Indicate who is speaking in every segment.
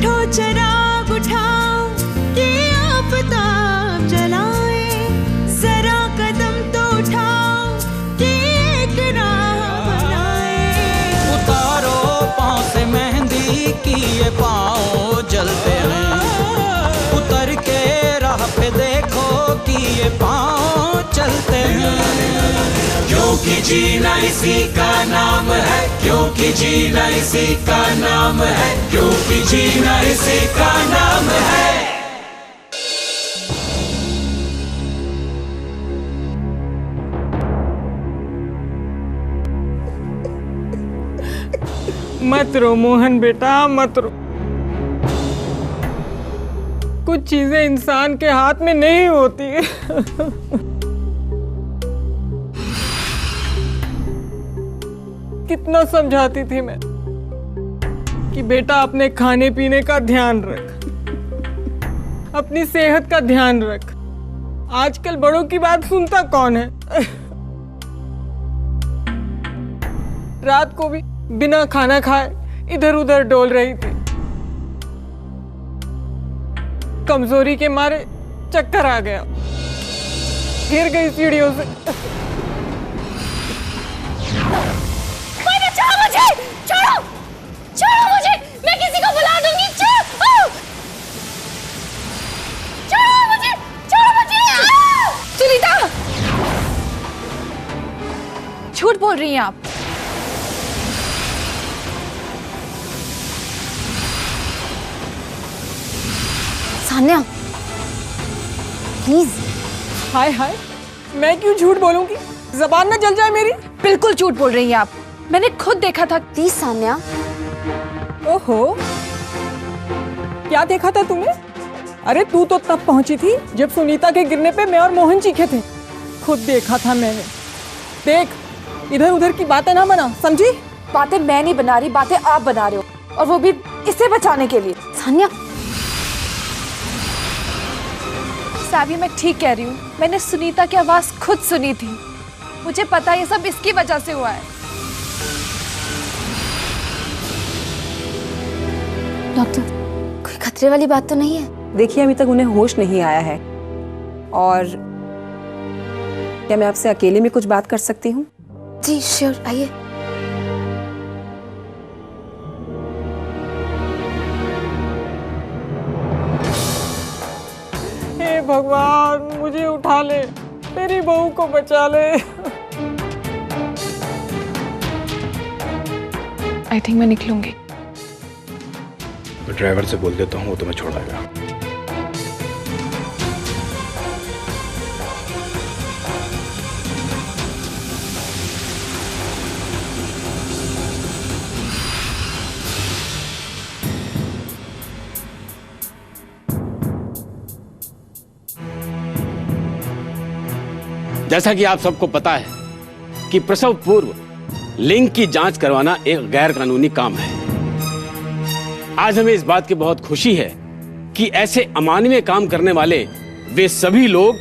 Speaker 1: उठो चिराग उठाओ कि आफताब जलाए, जरा कदम तो उठाओ कि एक राह बनाए।
Speaker 2: उतारो पाँव से मेहंदी की ये पाँव जलते हैं, उतर के राह पे देखो कि ये पाँव चलते हैं। क्योंकि जीना इसी का नाम है, क्योंकि जीना इसी का नाम है, क्योंकि जीना इसी का नाम है।
Speaker 3: मत रो मोहन बेटा, मत रो। कुछ चीजें इंसान के हाथ में नहीं होती। कितना समझाती थी मैं कि बेटा अपने खाने पीने का ध्यान रख, अपनी सेहत का ध्यान रख। आजकल बड़ों की बात सुनता कौन है। रात को भी बिना खाना खाए इधर उधर डोल रही थी। कमजोरी के मारे चक्कर आ गया, गिर गई सीढ़ियों से।
Speaker 4: मुझे छोड़ो, छोड़ो मुझे, मैं किसी को बुला दूंगी। छोड़ो, छोड़ो मुझे, छोड़ो मुझे। सुनीता, झूठ बोल रही हैं आप।
Speaker 5: सान्या प्लीज।
Speaker 3: हाय हाय, मैं क्यों झूठ बोलूंगी, जबान ना जल जाए मेरी।
Speaker 4: बिल्कुल झूठ बोल रही हैं आप, मैंने खुद देखा था।
Speaker 5: प्लीज सान्या।
Speaker 3: ओहो, क्या देखा था तुमने? अरे तू तो तब पहुंची थी जब सुनीता के गिरने पे मैं और मोहन चीखे थे। खुद देखा था मैंने। देख, इधर उधर की बातें ना बना, समझी?
Speaker 4: बातें मैं नहीं बना रही, बातें आप बना रहे हो, और वो भी इसे बचाने के लिए।
Speaker 5: सान्या
Speaker 4: सावी, मैं ठीक कह रही हूँ। मैंने सुनीता की आवाज खुद सुनी थी। मुझे पता है ये सब इसकी वजह से हुआ है।
Speaker 5: डॉक्टर, कोई खतरे वाली बात तो नहीं है?
Speaker 6: देखिए, अभी तक उन्हें होश नहीं आया है। और क्या मैं आपसे अकेले में कुछ बात कर सकती हूँ?
Speaker 5: जी श्योर, आइए।
Speaker 3: हे भगवान, मुझे उठा ले, मेरी बहू को बचा ले।
Speaker 4: आई थिंक मैं निकलूंगी।
Speaker 7: तो ड्राइवर से बोल देता हूँ, वो तुम्हें छोड़ाएगा।
Speaker 8: जैसा कि आप सबको पता है कि प्रसव पूर्व लिंग की जांच करवाना एक गैर कानूनी काम है। आज हमें इस बात की बहुत खुशी है कि ऐसे अमानवीय काम करने वाले वे सभी लोग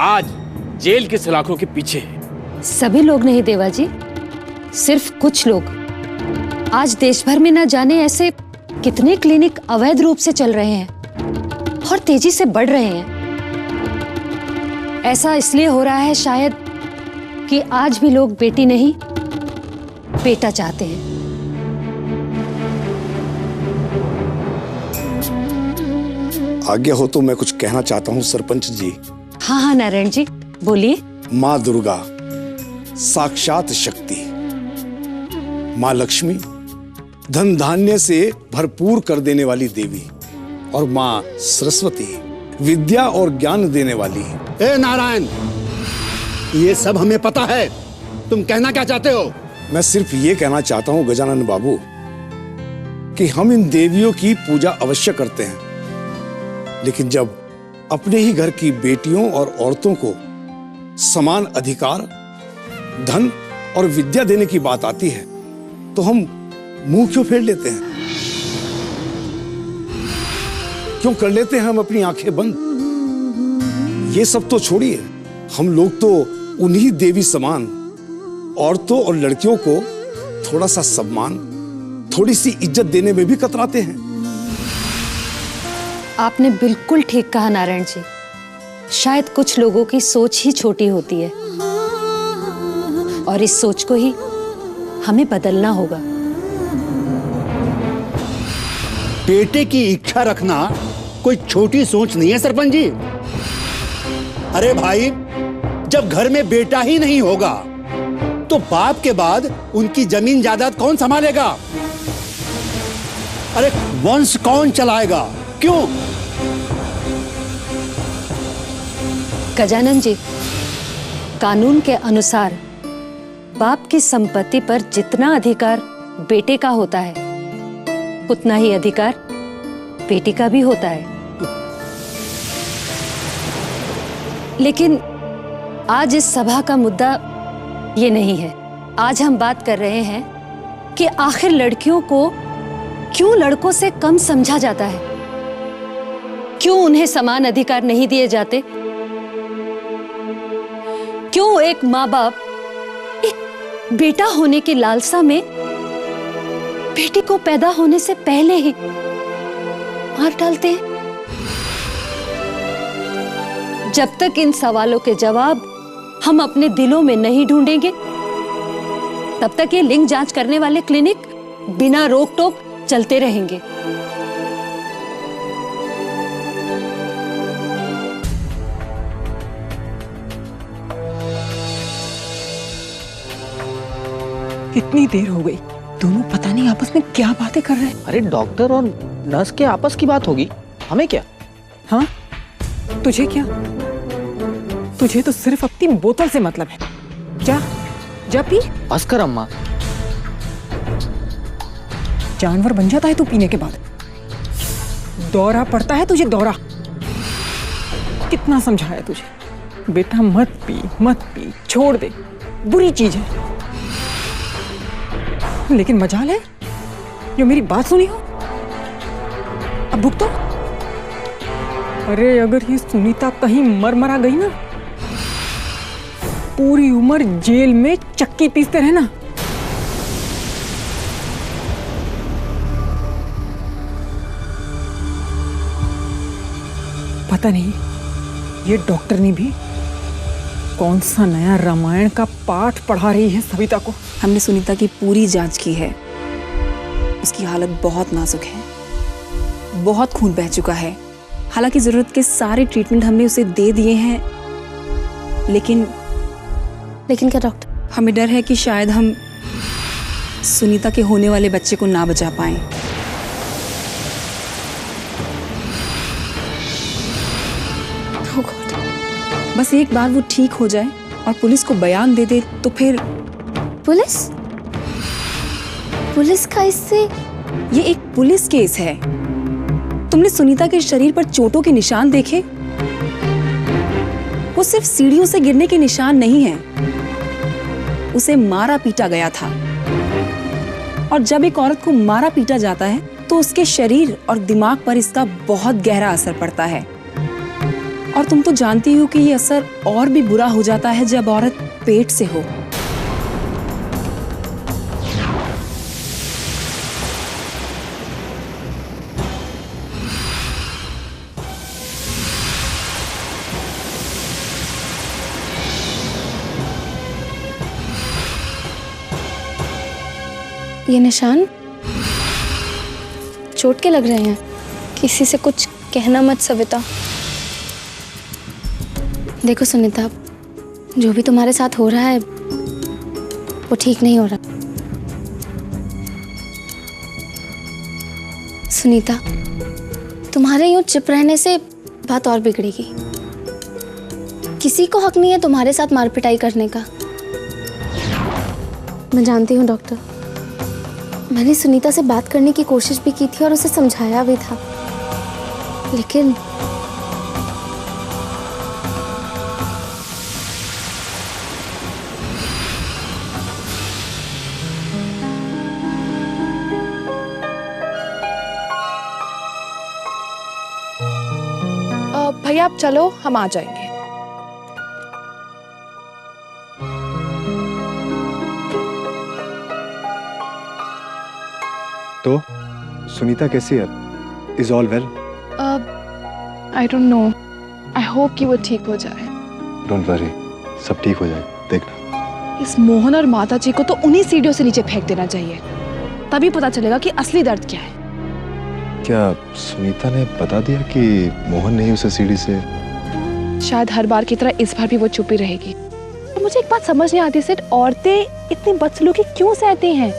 Speaker 8: आज जेल की सलाखों के पीछे हैं।
Speaker 9: सभी लोग नहीं देवा जी, सिर्फ कुछ लोग। आज देश भर में न जाने ऐसे कितने क्लिनिक अवैध रूप से चल रहे हैं और तेजी से बढ़ रहे हैं। ऐसा इसलिए हो रहा है शायद कि आज भी लोग बेटी नहीं, बेटा चाहते हैं।
Speaker 10: आज्ञा हो तो मैं कुछ कहना चाहता हूँ सरपंच जी।
Speaker 9: हाँ हाँ नारायण जी, बोलिए।
Speaker 10: माँ दुर्गा साक्षात शक्ति, माँ लक्ष्मी धन धान्य से भरपूर कर देने वाली देवी, और माँ सरस्वती विद्या और ज्ञान देने वाली।
Speaker 11: ए नारायण, ये सब हमें पता है, तुम कहना क्या चाहते हो?
Speaker 10: मैं सिर्फ ये कहना चाहता हूँ गजानन बाबू कि हम इन देवियों की पूजा अवश्य करते हैं, लेकिन जब अपने ही घर की बेटियों और औरतों को समान अधिकार, धन और विद्या देने की बात आती है तो हम मुंह क्यों फेर लेते हैं? क्यों कर लेते हैं हम अपनी आंखें बंद? ये सब तो छोड़िए, हम लोग तो उन्हीं देवी समान औरतों और लड़कियों को थोड़ा सा सम्मान, थोड़ी सी इज्जत देने में भी कतराते हैं।
Speaker 9: आपने बिल्कुल ठीक कहा नारायण जी। शायद कुछ लोगों की सोच ही छोटी होती है और इस सोच को ही हमें बदलना होगा।
Speaker 11: बेटे की इच्छा रखना कोई छोटी सोच नहीं है सरपंच जी। अरे भाई, जब घर में बेटा ही नहीं होगा तो बाप के बाद उनकी जमीन जायदाद कौन संभालेगा? अरे वंश कौन चलाएगा? क्यों?
Speaker 9: गजानन जी, कानून के अनुसार बाप की संपत्ति पर जितना अधिकार बेटे का होता है उतना ही अधिकार बेटी का भी होता है। लेकिन आज इस सभा का मुद्दा ये नहीं है। आज हम बात कर रहे हैं कि आखिर लड़कियों को क्यों लड़कों से कम समझा जाता है, क्यों उन्हें समान अधिकार नहीं दिए जाते, क्यों एक माँ बाप एक बेटा होने की लालसा में बेटी को पैदा होने से पहले ही मार डालते हैं। जब तक इन सवालों के जवाब हम अपने दिलों में नहीं ढूंढेंगे तब तक ये लिंग जांच करने वाले क्लिनिक बिना रोक टोक चलते रहेंगे।
Speaker 3: कितनी देर हो गई, दोनों पता नहीं आपस में क्या बातें कर रहे हैं।
Speaker 12: अरे डॉक्टर और नर्स के आपस की बात होगी, हमें क्या?
Speaker 3: हाँ, तुझे क्या? तुझे तो सिर्फ अपनी बोतल से मतलब है। जा जा पी।
Speaker 12: बस कर अम्मा।
Speaker 3: जानवर बन जाता है तू पीने के बाद। दौरा पड़ता है तुझे, दौरा। कितना समझाया तुझे, बेटा मत पी, छोड़ दे, बुरी चीज है। लेकिन मजाल है जो मेरी बात सुनी हो। अब भुगतो। अरे अगर ये सुनीता कहीं मर मरा गई ना, पूरी उम्र जेल में चक्की पीसते रहना। पता नहीं ये डॉक्टरनी भी कौन सा नया रामायण का पाठ पढ़ा रही है सविता को।
Speaker 6: हमने सुनीता की पूरी जांच की है। उसकी हालत बहुत नाजुक है, बहुत खून बह चुका है। हालांकि जरूरत के सारे ट्रीटमेंट हमने उसे दे दिए हैं, लेकिन
Speaker 5: क्या डॉक्टर?
Speaker 6: हमें डर है कि शायद हम सुनीता के होने वाले बच्चे को ना बचा पाएं। बस एक बार वो ठीक हो जाए और पुलिस को बयान दे दे तो फिर।
Speaker 5: पुलिस का इससे?
Speaker 6: ये एक पुलिस केस है। तुमने सुनीता के शरीर पर चोटों के निशान देखे? वो सिर्फ सीढ़ियों से गिरने के निशान नहीं है, उसे मारा पीटा गया था। और जब एक औरत को मारा पीटा जाता है तो उसके शरीर और दिमाग पर इसका बहुत गहरा असर पड़ता है। और तुम तो जानती हो कि ये असर और भी बुरा हो जाता है जब औरत पेट से हो।
Speaker 5: ये निशान चोट के लग रहे हैं। किसी से कुछ कहना मत सविता। देखो सुनीता, जो भी तुम्हारे साथ हो रहा है वो ठीक नहीं हो रहा। सुनीता, तुम्हारे यूं चुप रहने से बात और बिगड़ेगी। किसी को हक नहीं है तुम्हारे साथ मारपिटाई करने का। मैं जानती हूँ डॉक्टर, मैंने सुनीता से बात करने की कोशिश भी की थी और उसे समझाया भी था, लेकिन
Speaker 4: भैया आप चलो, हम आ जाएंगे।
Speaker 13: तो सुनीता कैसी है? Is all well?
Speaker 4: I don't know, I hope कि वो ठीक हो जाए।
Speaker 13: डोंट वरी, सब ठीक हो जाए, देखना।
Speaker 4: इस मोहन और माता जी को तो उन्हीं सीढ़ियों से नीचे फेंक देना चाहिए, तभी पता चलेगा कि असली दर्द क्या है।
Speaker 13: क्या सुनीता ने बता दिया कि मोहन नहीं उसे सीढ़ी से?
Speaker 4: शायद हर बार की तरह इस बार भी वो चुप ही रहेगी। तो मुझे एक बात समझ नहीं आती सिर्फ, औरतें इतनी बदसलूकी क्यों सहती हैं?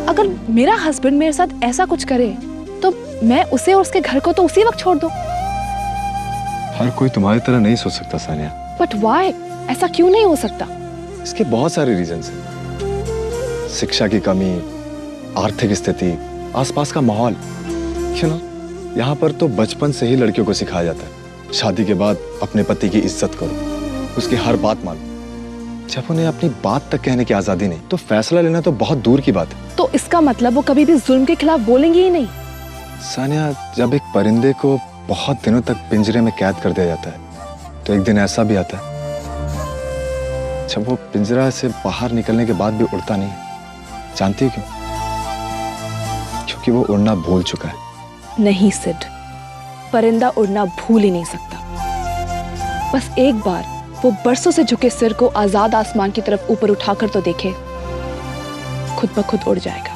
Speaker 4: अगर मेरा हस्बैंड मेरे साथ ऐसा कुछ करे तो मैं उसे और उसके घर को तो उसी वक्त छोड़ दूं।
Speaker 13: हर कोई तुम्हारी तरह नहीं सोच सकता सानिया।
Speaker 4: But why? ऐसा क्यों नहीं हो सकता?
Speaker 13: इसके बहुत सारे रीजंस हैं। शिक्षा की कमी, आर्थिक स्थिति, आसपास का माहौल। क्यों ना, यहाँ पर तो बचपन से ही लड़कियों को सिखाया जाता है, शादी के बाद अपने पति की इज्जत करो, उसकी हर बात मानो। जब उन्हें अपनी बात तक कहने की आजादी नहीं, तो फैसला लेना तो बहुत दूर की बात है।
Speaker 4: तो इसका मतलब वो कभी भी जुल्म के खिलाफ बोलेंगे ही नहीं।
Speaker 13: सानिया, जब एक परिंदे को बहुत दिनों तक पिंजरे में कैद कर दिया जाता है, तो एक दिन ऐसा भी आता है जब वो पिंजरा से बाहर निकलने के बाद भी उड़ता नहीं है। जानती हो क्यों? क्योंकि वो उड़ना भूल चुका है।
Speaker 4: नहीं सिड, परिंदा उड़ना भूल ही नहीं सकता। बस एक बार वो बरसों से झुके सिर को आजाद आसमान की तरफ ऊपर उठाकर तो देखे, खुद ब खुद उड़ जाएगा।